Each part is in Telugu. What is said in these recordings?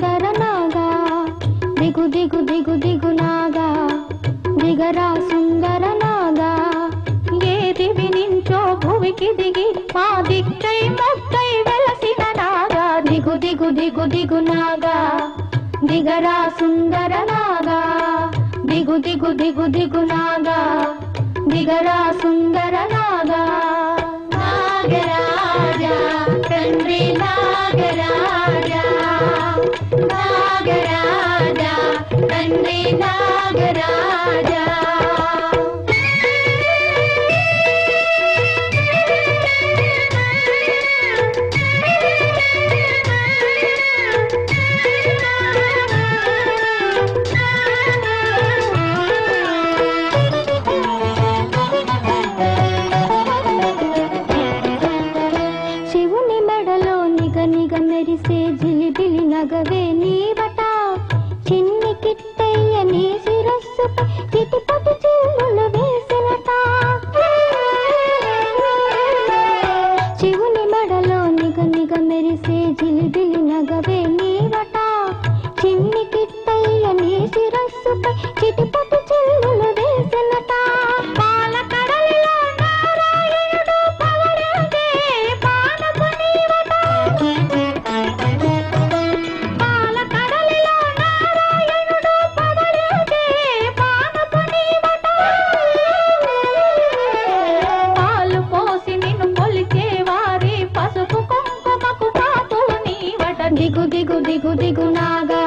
సుందర నాగా దిగు దిగు దిగు దిగు నాగా దిగరా సుందర నాగా ఏది వినించో భువికి దిగి మా దిక్కై మొక్కై వెలసిన నాగా దిగు దిగు దిగు దిగు నాగా దిగరా సుందర నాగా దిగు దిగు దిగు దిగు నాగా దిగరా సుందర నాగా నాగరాజా తండ్రి నాగరాజా నాగరాజా తండ్రి నాగరాజా మెరిసే జిలిబిలి నగవే నీవట చిన్ని కిట్టయ్య నీ శిరస్సుపై చిటిపటి చిల్లులు వేసినట శివుని మెడలో నిగ నిగ మెరిసే జిలిబిలి నగవే నీవట చిన్ని కిట్టయ్య నీ శిరస్సుపై చిటిపటి చిల్లులు వేసినట పాలకడలిలో నారాయణుడు పవళించే పానపు నీవట దిగు దిగు దిగు దిగు నాగా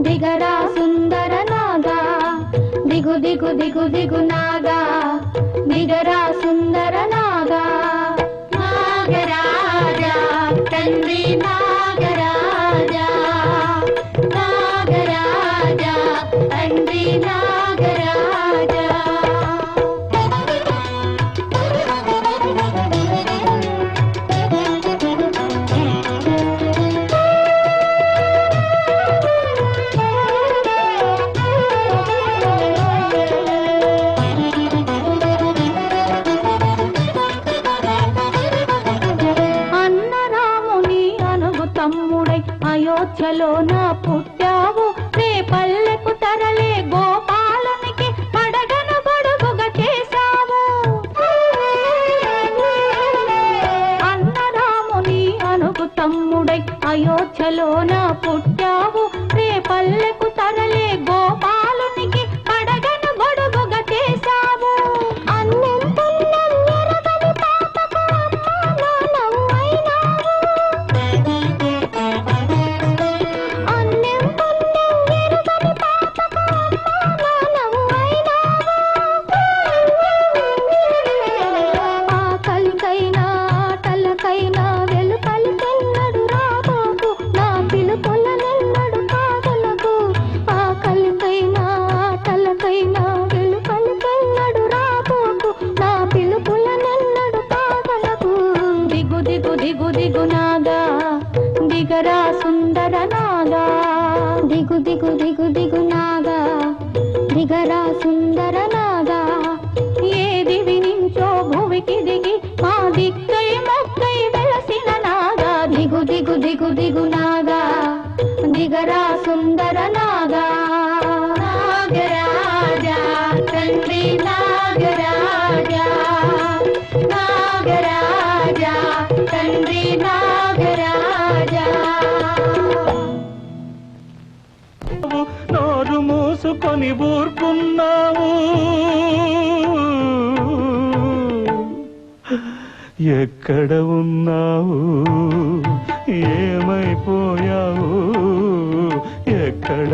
దిగరా సుందర నాగా దిగు దిగు దిగు దిగు నాగా దిగరా సుందర నాగా నాగరాజా తండ్రి నాగరాజా నాగరాజా తండ్రి నాగరాజా తమ్ముడై అయోధ్యలో నా పుట్టావు రే పల్లెకు తరలే గోపాలునికి పడగను గొడుగుగా చేశావు అన్నరాముని అనుగు తమ్ముడై అయోధ్యలో నా పుట్టావు రే పల్లెకు తరలే గోపాలునికి పడగను గొడుగుగా చేశావు అన్నం పుణ్యం ఎరగని పాపకు అమ్మా నాన్నవైనావు దిగు దిగు నాగా దిగరా సుందర నాగా దిగు దిగు దిగు దిగు నాగా దిగరా సుందర నాగా ఏది వినించో భువికి దిగి మా దిక్కై మొక్కై వెలసిన నాగా దిగు దిగు దిగు దిగు నాగా దిగరా సుందర నాగా నాగరాజా తండ్రి నాగరాజా నాగరాజా తండ్రి నాగరాజా నోరు మూసుకొని ఊరుకున్నావు ఎక్కడ ఉన్నావు ఏమైపోయావు ఎక్కడ